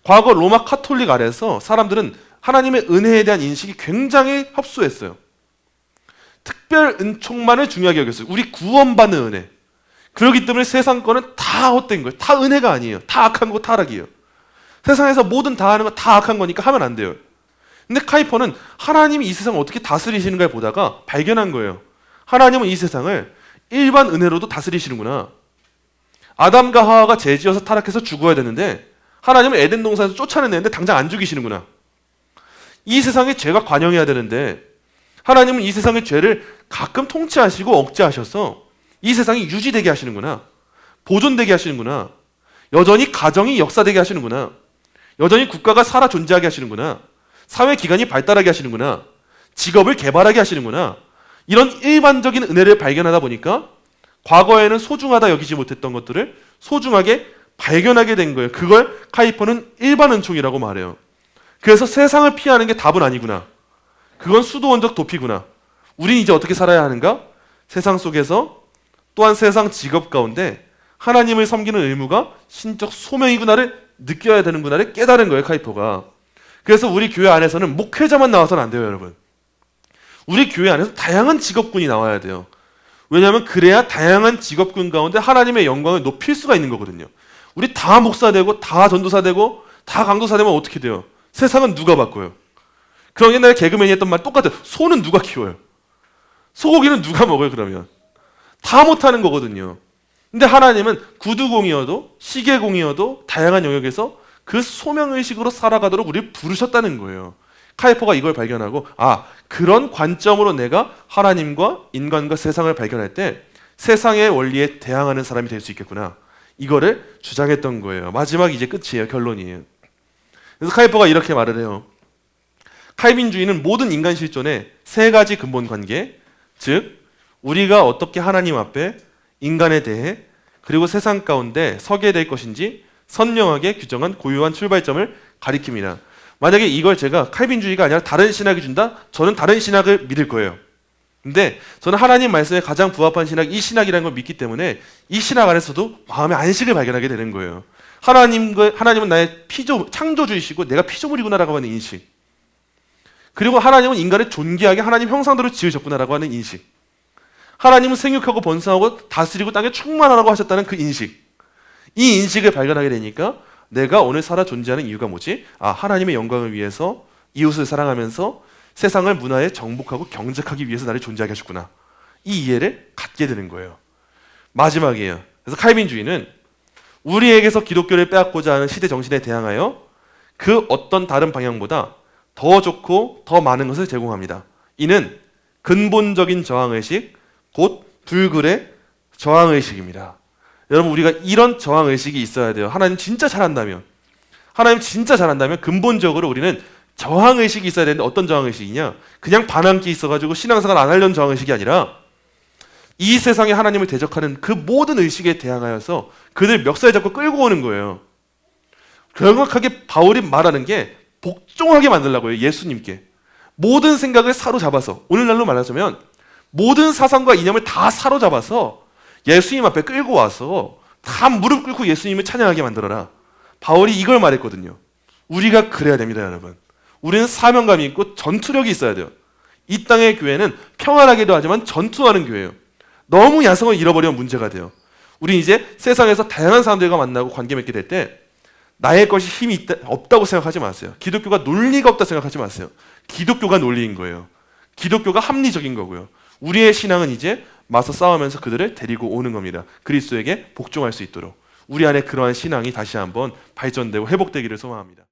과거 로마 카톨릭 아래에서 사람들은 하나님의 은혜에 대한 인식이 굉장히 협소했어요. 특별 은총만을 중요하게 여겼어요. 우리 구원받는 은혜. 그렇기 때문에 세상 거는 다 헛된 거예요. 다 은혜가 아니에요. 다 악한 거 타락이에요. 세상에서 뭐든 다 하는 거 다 악한 거니까 하면 안 돼요. 근데 카이퍼는 하나님이 이 세상을 어떻게 다스리시는가를 보다가 발견한 거예요. 하나님은 이 세상을 일반 은혜로도 다스리시는구나. 아담과 하와가 죄지어서 타락해서 죽어야 되는데 하나님은 에덴 동산에서 쫓아내는데 당장 안 죽이시는구나. 이 세상에 죄가 관영해야 되는데 하나님은 이 세상의 죄를 가끔 통치하시고 억제하셔서 이 세상이 유지되게 하시는구나. 보존되게 하시는구나. 여전히 가정이 역사되게 하시는구나. 여전히 국가가 살아 존재하게 하시는구나. 사회기관이 발달하게 하시는구나. 직업을 개발하게 하시는구나. 이런 일반적인 은혜를 발견하다 보니까 과거에는 소중하다 여기지 못했던 것들을 소중하게 발견하게 된 거예요. 그걸 카이퍼는 일반 은총이라고 말해요. 그래서 세상을 피하는 게 답은 아니구나. 그건 수도원적 도피구나. 우린 이제 어떻게 살아야 하는가? 세상 속에서 또한 세상 직업 가운데 하나님을 섬기는 의무가 신적 소명이구나를 느껴야 되는구나를 깨달은 거예요, 카이퍼가. 그래서 우리 교회 안에서는 목회자만 나와서는 안 돼요, 여러분. 우리 교회 안에서 다양한 직업군이 나와야 돼요. 왜냐하면 그래야 다양한 직업군 가운데 하나님의 영광을 높일 수가 있는 거거든요. 우리 다 목사 되고 다 전도사 되고 다 강도사 되면 어떻게 돼요? 세상은 누가 바꿔요? 그럼 옛날에 개그맨이 했던 말 똑같아요. 소는 누가 키워요? 소고기는 누가 먹어요, 그러면? 다 못하는 거거든요. 근데 하나님은 구두공이어도 시계공이어도 다양한 영역에서 그 소명의식으로 살아가도록 우리를 부르셨다는 거예요. 카이퍼가 이걸 발견하고 그런 관점으로 내가 하나님과 인간과 세상을 발견할 때 세상의 원리에 대항하는 사람이 될 수 있겠구나. 이거를 주장했던 거예요. 마지막 이제 끝이에요. 결론이에요. 그래서 카이퍼가 이렇게 말을 해요. 칼빈주의는 모든 인간 실존의 세 가지 근본 관계, 즉 우리가 어떻게 하나님 앞에 인간에 대해 그리고 세상 가운데 서게 될 것인지 선명하게 규정한 고유한 출발점을 가리킵니다. 만약에 이걸 제가 칼빈주의가 아니라 다른 신학이 준다? 저는 다른 신학을 믿을 거예요. 근데 저는 하나님 말씀에 가장 부합한 신학, 이 신학이라는 걸 믿기 때문에 이 신학 안에서도 마음의 안식을 발견하게 되는 거예요. 하나님은 나의 창조주이시고 내가 피조물이구나라고 하는 인식. 그리고 하나님은 인간을 존귀하게 하나님 형상대로 지으셨구나라고 하는 인식. 하나님은 생육하고 번성하고 다스리고 땅에 충만하라고 하셨다는 그 인식. 이 인식을 발견하게 되니까 내가 오늘 살아 존재하는 이유가 뭐지? 하나님의 영광을 위해서 이웃을 사랑하면서 세상을 문화에 정복하고 경작하기 위해서 나를 존재하게 하셨구나. 이 이해를 갖게 되는 거예요. 마지막이에요. 그래서 칼빈주의는 우리에게서 기독교를 빼앗고자 하는 시대 정신에 대항하여 그 어떤 다른 방향보다 더 좋고 더 많은 것을 제공합니다. 이는 근본적인 저항의식, 곧 불굴의 저항의식입니다. 여러분, 우리가 이런 저항의식이 있어야 돼요. 하나님 진짜 잘한다면 근본적으로 우리는 저항의식이 있어야 되는데 어떤 저항의식이냐? 그냥 반항기 있어가지고 신앙생활 안 하려는 저항의식이 아니라 이 세상에 하나님을 대적하는 그 모든 의식에 대항하여서 그들 멱살에 잡고 끌고 오는 거예요. 정확하게 바울이 말하는 게 복종하게 만들려고요. 예수님께. 모든 생각을 사로잡아서, 오늘날로 말하자면 모든 사상과 이념을 다 사로잡아서 예수님 앞에 끌고 와서 다 무릎 꿇고 예수님을 찬양하게 만들어라. 바울이 이걸 말했거든요. 우리가 그래야 됩니다, 여러분. 우리는 사명감이 있고 전투력이 있어야 돼요. 이 땅의 교회는 평안하기도 하지만 전투하는 교회예요. 너무 야성을 잃어버리면 문제가 돼요. 우리 이제 세상에서 다양한 사람들과 만나고 관계 맺게 될 때 나의 것이 힘이 없다고 생각하지 마세요. 기독교가 논리가 없다 생각하지 마세요. 기독교가 논리인 거예요. 기독교가 합리적인 거고요. 우리의 신앙은 이제 맞서 싸우면서 그들을 데리고 오는 겁니다. 그리스도에게 복종할 수 있도록 우리 안에 그러한 신앙이 다시 한번 발전되고 회복되기를 소망합니다.